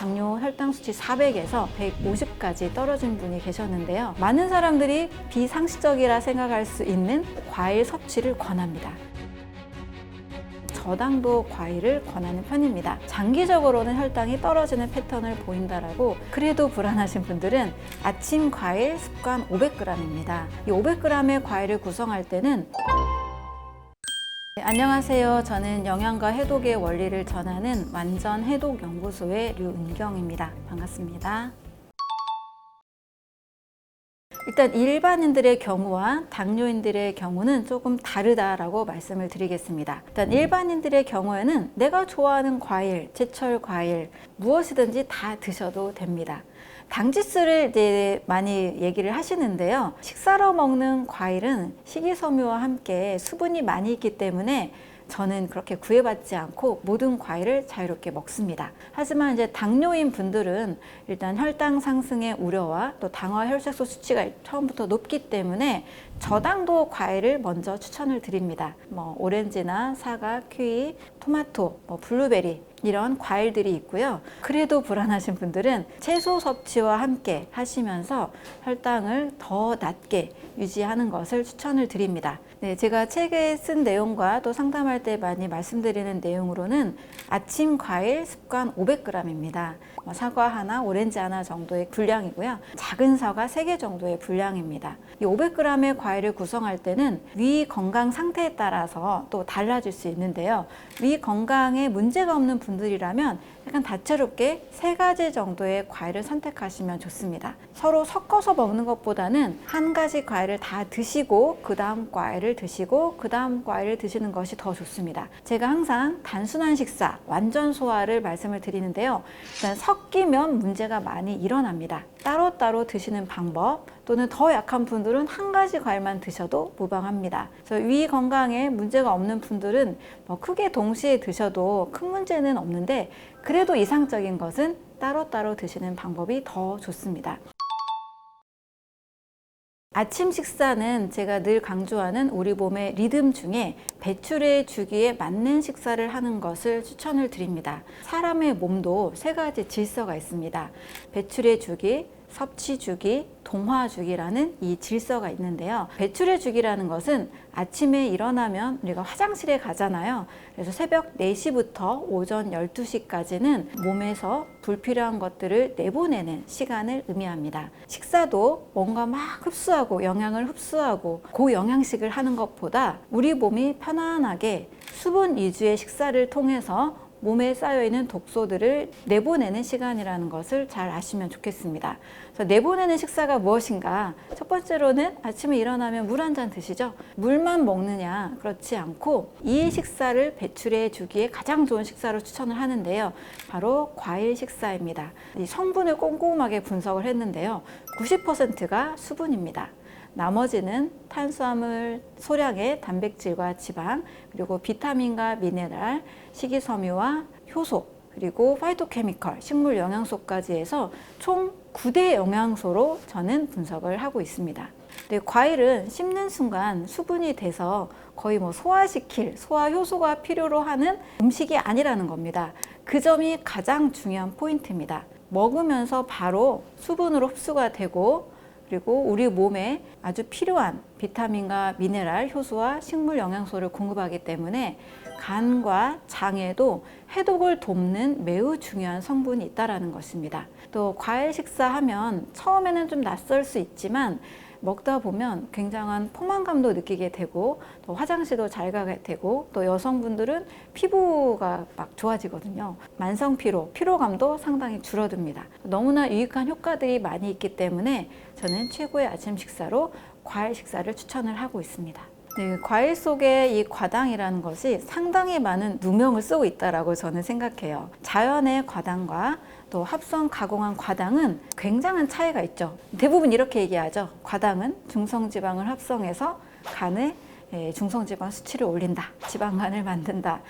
당뇨 혈당 수치 400에서 150까지 떨어진 분이 계셨는데요. 많은 사람들이 비상식적이라 생각할 수 있는 과일 섭취를 권합니다. 저당도 과일을 권하는 편입니다. 장기적으로는 혈당이 떨어지는 패턴을 보인다라고, 그래도 불안하신 분들은 아침 과일 습관 500g입니다. 이 500g의 과일을 구성할 때는 안녕하세요. 저는 영양과 해독의 원리를 전하는 완전해독연구소의 류은경입니다. 반갑습니다. 일단 일반인들의 경우와 당뇨인들의 경우는 조금 다르다라고 말씀을 드리겠습니다. 일단 일반인들의 경우에는 내가 좋아하는 과일, 제철 과일 무엇이든지 다 드셔도 됩니다. 당지수를 이제 많이 얘기를 하시는데요. 식사로 먹는 과일은 식이섬유와 함께 수분이 많이 있기 때문에 저는 그렇게 구애받지 않고 모든 과일을 자유롭게 먹습니다. 하지만 이제 당뇨인 분들은 일단 혈당 상승의 우려와 또 당화 혈색소 수치가 처음부터 높기 때문에 저당도 과일을 먼저 추천을 드립니다. 오렌지나 사과, 키위, 토마토, 블루베리 이런 과일들이 있고요. 그래도 불안하신 분들은 채소 섭취와 함께 하시면서 혈당을 더 낮게 유지하는 것을 추천을 드립니다. 네, 제가 책에 쓴 내용과 또 상담할 때 많이 말씀드리는 내용으로는 아침 과일 습관 500g입니다. 사과 하나, 오렌지 하나 정도의 분량이고요. 작은 사과 3개 정도의 분량입니다. 이 500g의 과일을 구성할 때는 위 건강 상태에 따라서 또 달라질 수 있는데요. 위 건강에 문제가 없는 분들이라면 약간 다채롭게 3가지 정도의 과일을 선택하시면 좋습니다. 서로 섞어서 먹는 것보다는 한 가지 과일을 다 드시고 그 다음 과일을 드시고 그 다음 과일을 드시는 것이 더 좋습니다. 제가 항상 단순한 식사, 완전 소화를 말씀을 드리는데요. 일단 섞이면 문제가 많이 일어납니다. 따로따로 드시는 방법, 또는 더 약한 분들은 한 가지 과일만 드셔도 무방합니다. 그래서 위 건강에 문제가 없는 분들은 크게 동시에 드셔도 큰 문제는 없는데, 그래도 이상적인 것은 따로따로 드시는 방법이 더 좋습니다. 아침 식사는 제가 늘 강조하는 우리 몸의 리듬 중에 배출의 주기에 맞는 식사를 하는 것을 추천을 드립니다. 사람의 몸도 3가지 질서가 있습니다. 배출의 주기, 섭취 주기, 동화 주기라는 이 질서가 있는데요. 배출의 주기라는 것은 아침에 일어나면 우리가 화장실에 가잖아요. 그래서 새벽 4시부터 오전 12시까지는 몸에서 불필요한 것들을 내보내는 시간을 의미합니다. 식사도 뭔가 막 흡수하고 영양을 흡수하고 고영양식을 하는 것보다 우리 몸이 편안하게 수분 위주의 식사를 통해서 몸에 쌓여있는 독소들을 내보내는 시간이라는 것을 잘 아시면 좋겠습니다. 그래서 내보내는 식사가 무엇인가? 첫 번째로는 아침에 일어나면 물 한 잔 드시죠? 물만 먹느냐? 그렇지 않고 이 식사를 배출해 주기에 가장 좋은 식사로 추천을 하는데요. 바로 과일 식사입니다. 이 성분을 꼼꼼하게 분석을 했는데요. 90%가 수분입니다. 나머지는 탄수화물, 소량의 단백질과 지방, 그리고 비타민과 미네랄, 식이섬유와 효소, 그리고 파이토케미컬, 식물 영양소까지 해서 총 9대 영양소로 저는 분석을 하고 있습니다. 근데 과일은 씹는 순간 수분이 돼서 거의 소화시킬 소화 효소가 필요로 하는 음식이 아니라는 겁니다. 그 점이 가장 중요한 포인트입니다. 먹으면서 바로 수분으로 흡수가 되고, 그리고 우리 몸에 아주 필요한 비타민과 미네랄, 효소와 식물 영양소를 공급하기 때문에 간과 장에도 해독을 돕는 매우 중요한 성분이 있다는 것입니다. 또 과일 식사하면 처음에는 좀 낯설 수 있지만 먹다 보면 굉장한 포만감도 느끼게 되고, 또 화장실도 잘 가게 되고, 또 여성분들은 피부가 막 좋아지거든요. 만성 피로, 피로감도 상당히 줄어듭니다. 너무나 유익한 효과들이 많이 있기 때문에 저는 최고의 아침 식사로 과일 식사를 추천을 하고 있습니다. 네, 과일 속에 이 과당이라는 것이 상당히 많은 누명을 쓰고 있다고 저는 생각해요. 자연의 과당과 또 합성 가공한 과당은 굉장한 차이가 있죠. 대부분 이렇게 얘기하죠. 과당은 중성지방을 합성해서 간에 중성지방 수치를 올린다, 지방간을 만든다,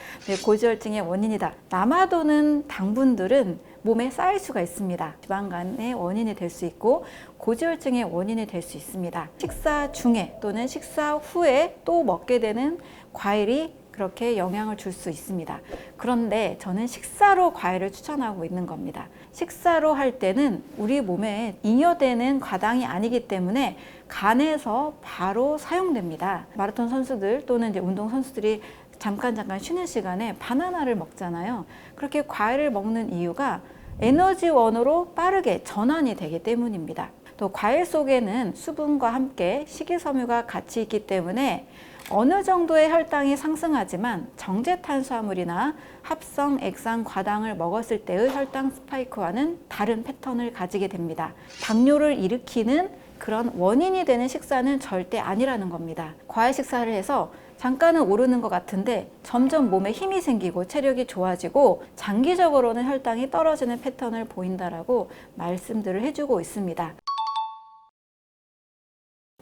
고지혈증의 원인이다. 남아도는 당분들은 몸에 쌓일 수가 있습니다. 지방간의 원인이 될 수 있고 고지혈증의 원인이 될 수 있습니다. 식사 중에 또는 식사 후에 또 먹게 되는 과일이 그렇게 영향을 줄 수 있습니다. 그런데 저는 식사로 과일을 추천하고 있는 겁니다. 식사로 할 때는 우리 몸에 잉여되는 과당이 아니기 때문에 간에서 바로 사용됩니다. 마라톤 선수들 또는 이제 운동 선수들이 잠깐 쉬는 시간에 바나나를 먹잖아요. 그렇게 과일을 먹는 이유가 에너지원으로 빠르게 전환이 되기 때문입니다. 또 과일 속에는 수분과 함께 식이섬유가 같이 있기 때문에 어느 정도의 혈당이 상승하지만 정제탄수화물이나 합성 액상 과당을 먹었을 때의 혈당 스파이크와는 다른 패턴을 가지게 됩니다. 당뇨를 일으키는 그런 원인이 되는 식사는 절대 아니라는 겁니다. 과일 식사를 해서 잠깐은 오르는 것 같은데 점점 몸에 힘이 생기고 체력이 좋아지고 장기적으로는 혈당이 떨어지는 패턴을 보인다라고 말씀들을 해주고 있습니다.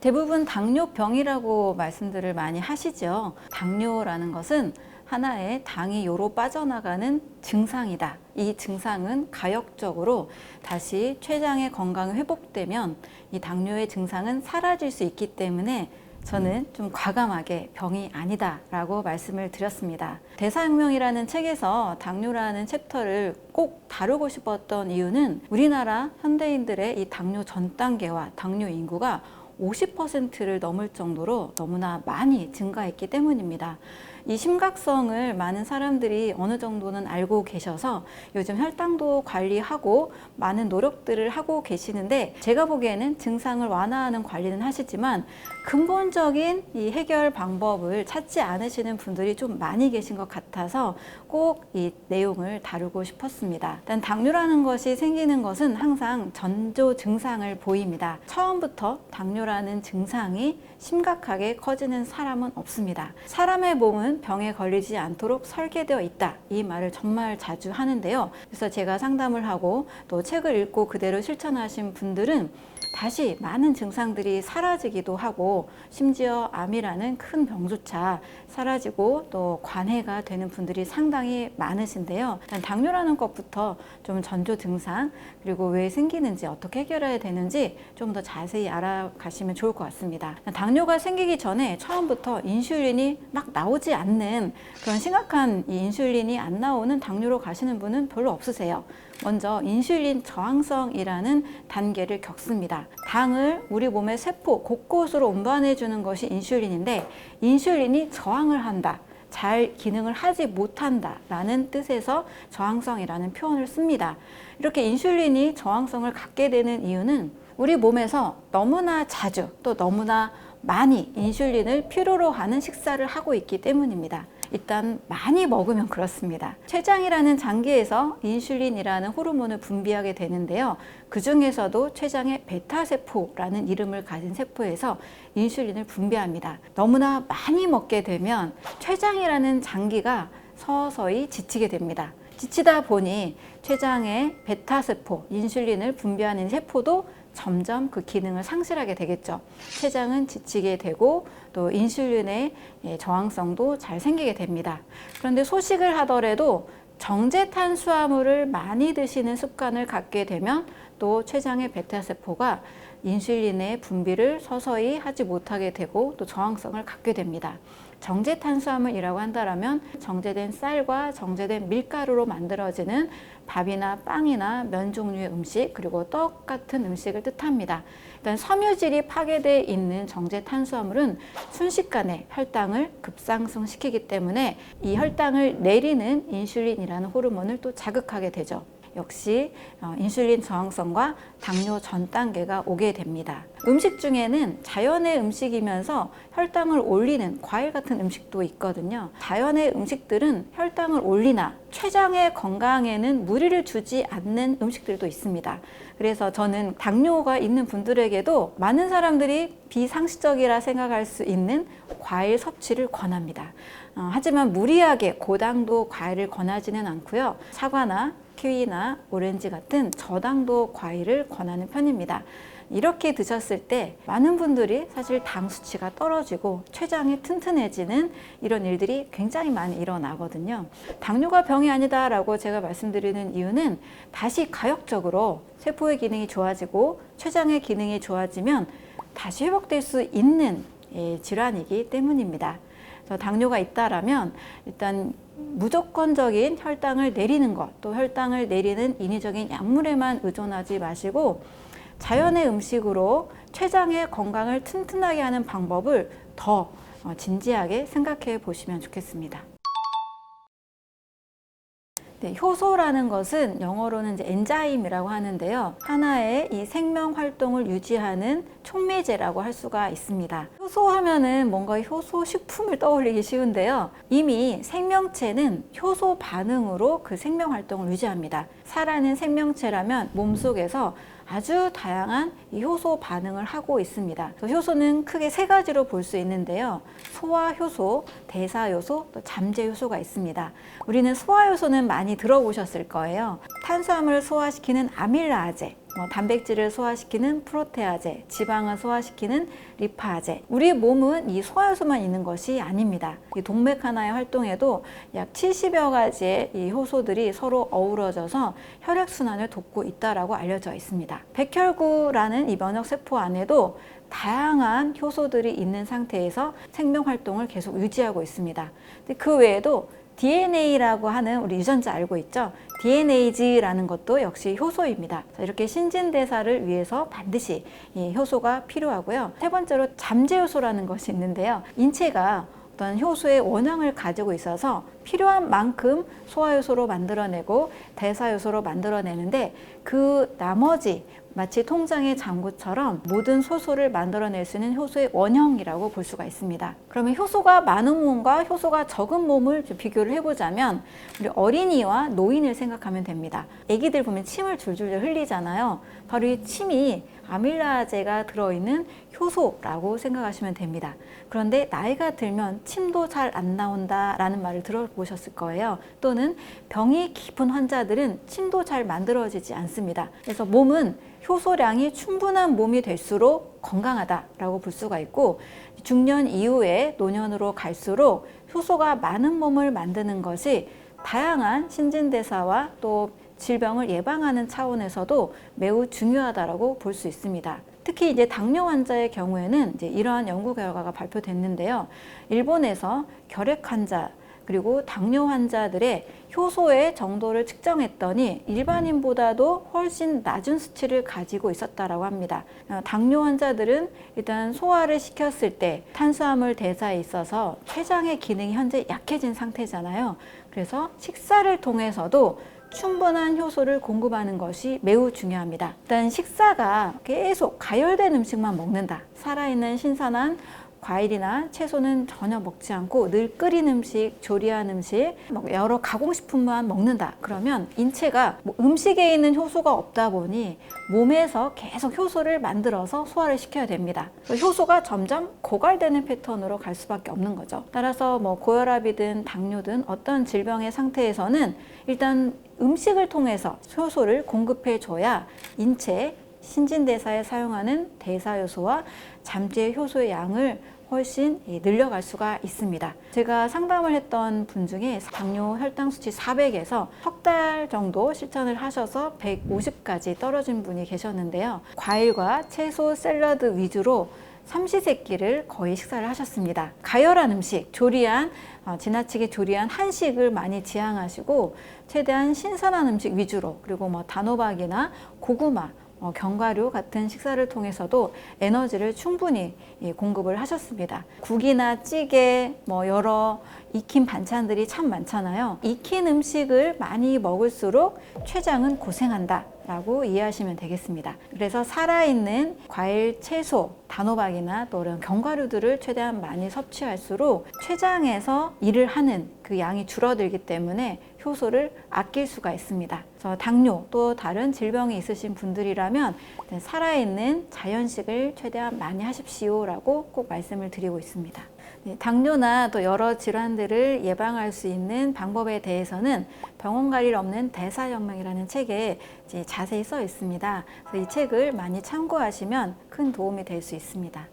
대부분 당뇨병이라고 말씀들을 많이 하시죠. 당뇨라는 것은 하나의 당이 요로 빠져나가는 증상이다. 이 증상은 가역적으로 다시 췌장의 건강이 회복되면 이 당뇨의 증상은 사라질 수 있기 때문에 저는 좀 과감하게 병이 아니다 라고 말씀을 드렸습니다. 대사혁명이라는 책에서 당뇨라는 챕터를 꼭 다루고 싶었던 이유는 우리나라 현대인들의 이 당뇨 전 단계와 당뇨 인구가 50%를 넘을 정도로 너무나 많이 증가했기 때문입니다. 이 심각성을 많은 사람들이 어느 정도는 알고 계셔서 요즘 혈당도 관리하고 많은 노력들을 하고 계시는데, 제가 보기에는 증상을 완화하는 관리는 하시지만 근본적인 이 해결 방법을 찾지 않으시는 분들이 좀 많이 계신 것 같아서 꼭 이 내용을 다루고 싶었습니다. 일단 당뇨라는 것이 생기는 것은 항상 전조 증상을 보입니다. 처음부터 당뇨라는 증상이 심각하게 커지는 사람은 없습니다. 사람의 몸은 병에 걸리지 않도록 설계되어 있다. 이 말을 정말 자주 하는데요. 그래서 제가 상담을 하고 또 책을 읽고 그대로 실천하신 분들은 다시 많은 증상들이 사라지기도 하고, 심지어 암이라는 큰 병조차 사라지고 또 관해가 되는 분들이 상당히 많으신데요. 일단 당뇨라는 것부터 좀 전조 증상, 그리고 왜 생기는지, 어떻게 해결해야 되는지 좀 더 자세히 알아가시면 좋을 것 같습니다. 당뇨가 생기기 전에 처음부터 인슐린이 막 나오지 않는 그런 심각한 이 인슐린이 안 나오는 당뇨로 가시는 분은 별로 없으세요. 먼저 인슐린 저항성이라는 단계를 겪습니다. 당을 우리 몸의 세포 곳곳으로 운반해 주는 것이 인슐린인데, 인슐린이 저항을 한다, 잘 기능을 하지 못한다 라는 뜻에서 저항성이라는 표현을 씁니다. 이렇게 인슐린이 저항성을 갖게 되는 이유는 우리 몸에서 너무나 자주 또 너무나 많이 인슐린을 필요로 하는 식사를 하고 있기 때문입니다. 일단 많이 먹으면 그렇습니다. 췌장이라는 장기에서 인슐린이라는 호르몬을 분비하게 되는데요. 그 중에서도 췌장의 베타세포라는 이름을 가진 세포에서 인슐린을 분비합니다. 너무나 많이 먹게 되면 췌장이라는 장기가 서서히 지치게 됩니다. 지치다 보니 췌장의 베타세포, 인슐린을 분비하는 세포도 점점 그 기능을 상실하게 되겠죠. 췌장은 지치게 되고 또 인슐린의 저항성도 잘 생기게 됩니다. 그런데 소식을 하더라도 정제탄수화물을 많이 드시는 습관을 갖게 되면 또 췌장의 베타세포가 인슐린의 분비를 서서히 하지 못하게 되고 또 저항성을 갖게 됩니다. 정제탄수화물이라고 한다면 정제된 쌀과 정제된 밀가루로 만들어지는 밥이나 빵이나 면 종류의 음식, 그리고 떡 같은 음식을 뜻합니다. 일단 섬유질이 파괴되어 있는 정제탄수화물은 순식간에 혈당을 급상승시키기 때문에 이 혈당을 내리는 인슐린이라는 호르몬을 또 자극하게 되죠. 역시 인슐린 저항성과 당뇨 전 단계가 오게 됩니다. 음식 중에는 자연의 음식이면서 혈당을 올리는 과일 같은 음식도 있거든요. 자연의 음식들은 혈당을 올리나 췌장의 건강에는 무리를 주지 않는 음식들도 있습니다. 그래서 저는 당뇨가 있는 분들에게도 많은 사람들이 비상식적이라 생각할 수 있는 과일 섭취를 권합니다. 하지만 무리하게 고당도 과일을 권하지는 않고요. 사과나 키위나 오렌지 같은 저당도 과일을 권하는 편입니다. 이렇게 드셨을 때 많은 분들이 사실 당 수치가 떨어지고 췌장이 튼튼해지는 이런 일들이 굉장히 많이 일어나거든요. 당뇨가 병이 아니다라고 제가 말씀드리는 이유는 다시 가역적으로 세포의 기능이 좋아지고 췌장의 기능이 좋아지면 다시 회복될 수 있는 질환이기 때문입니다. 당뇨가 있다라면 일단 무조건적인 혈당을 내리는 것, 또 혈당을 내리는 인위적인 약물에만 의존하지 마시고 자연의 음식으로 췌장의 건강을 튼튼하게 하는 방법을 더 진지하게 생각해 보시면 좋겠습니다. 네, 효소라는 것은 영어로는 이제 엔자임이라고 하는데요. 하나의 이 생명 활동을 유지하는 촉매제라고 할 수가 있습니다. 효소 하면은 뭔가 효소 식품을 떠올리기 쉬운데요. 이미 생명체는 효소 반응으로 그 생명 활동을 유지합니다. 살아있는 생명체라면 몸속에서 아주 다양한 이 효소 반응을 하고 있습니다. 효소는 크게 세 가지로 볼 수 있는데요. 소화효소, 대사효소, 또 잠재효소가 있습니다. 우리는 소화효소는 많이 들어보셨을 거예요. 탄수화물을 소화시키는 아밀라아제, 단백질을 소화시키는 프로테아제, 지방을 소화시키는 리파아제. 우리 몸은 이 소화효소만 있는 것이 아닙니다. 이 동맥 하나의 활동에도 약 70여 가지의 이 효소들이 서로 어우러져서 혈액순환을 돕고 있다고 알려져 있습니다. 백혈구라는 이 면역세포 안에도 다양한 효소들이 있는 상태에서 생명활동을 계속 유지하고 있습니다. 그 외에도 DNA라고 하는 우리 유전자 알고 있죠? DNA즈라는 것도 역시 효소입니다. 이렇게 신진대사를 위해서 반드시 이 효소가 필요하고요. 세 번째로 잠재효소라는 것이 있는데요. 인체가 어떤 효소의 원형을 가지고 있어서 필요한 만큼 소화효소로 만들어내고 대사효소로 만들어내는데 그 나머지 마치 통장의 잔고처럼 모든 효소를 만들어낼 수 있는 효소의 원형이라고 볼 수가 있습니다. 그러면 효소가 많은 몸과 효소가 적은 몸을 좀 비교를 해보자면 우리 어린이와 노인을 생각하면 됩니다. 아기들 보면 침을 줄줄 흘리잖아요. 바로 이 침이 아밀라아제가 들어있는 효소라고 생각하시면 됩니다. 그런데 나이가 들면 침도 잘 안 나온다라는 말을 들어보셨을 거예요. 또는 병이 깊은 환자들은 침도 잘 만들어지지 않습니다. 그래서 몸은 효소량이 충분한 몸이 될수록 건강하다라고 볼 수가 있고 중년 이후에 노년으로 갈수록 효소가 많은 몸을 만드는 것이 다양한 신진대사와 또 질병을 예방하는 차원에서도 매우 중요하다고 볼 수 있습니다. 특히 이제 당뇨 환자의 경우에는 이제 이러한 연구 결과가 발표됐는데요. 일본에서 결핵 환자 그리고 당뇨 환자들의 효소의 정도를 측정했더니 일반인보다도 훨씬 낮은 수치를 가지고 있었다고 합니다. 당뇨 환자들은 일단 소화를 시켰을 때 탄수화물 대사에 있어서 췌장의 기능이 현재 약해진 상태잖아요. 그래서 식사를 통해서도 충분한 효소를 공급하는 것이 매우 중요합니다. 일단 식사가 계속 가열된 음식만 먹는다. 살아있는 신선한 과일이나 채소는 전혀 먹지 않고 늘 끓인 음식, 조리한 음식, 여러 가공식품만 먹는다. 그러면 인체가 음식에 있는 효소가 없다 보니 몸에서 계속 효소를 만들어서 소화를 시켜야 됩니다. 효소가 점점 고갈되는 패턴으로 갈 수밖에 없는 거죠. 따라서 고혈압이든 당뇨든 어떤 질병의 상태에서는 일단 음식을 통해서 효소를 공급해 줘야 인체 신진대사에 사용하는 대사효소와 잠재효소의 양을 훨씬 늘려갈 수가 있습니다. 제가 상담을 했던 분 중에 당뇨 혈당 수치 400에서 석 달 정도 실천을 하셔서 150까지 떨어진 분이 계셨는데요. 과일과 채소, 샐러드 위주로 삼시세끼를 거의 식사를 하셨습니다. 가열한 음식, 지나치게 조리한 한식을 많이 지향하시고 최대한 신선한 음식 위주로 그리고 단호박이나 고구마, 견과류 같은 식사를 통해서도 에너지를 충분히 공급을 하셨습니다. 국이나 찌개, 여러 익힌 반찬들이 참 많잖아요. 익힌 음식을 많이 먹을수록 췌장은 고생한다 라고 이해하시면 되겠습니다. 그래서 살아있는 과일, 채소, 단호박이나 또 이런 견과류들을 최대한 많이 섭취할수록 췌장에서 일을 하는 그 양이 줄어들기 때문에 효소를 아낄 수가 있습니다. 그래서 당뇨 또 다른 질병이 있으신 분들이라면 살아있는 자연식을 최대한 많이 하십시오라고 꼭 말씀을 드리고 있습니다. 당뇨나 또 여러 질환들을 예방할 수 있는 방법에 대해서는 병원 갈 일 없는 대사혁명이라는 책에 자세히 써 있습니다. 그래서 이 책을 많이 참고하시면 큰 도움이 될 수 있습니다.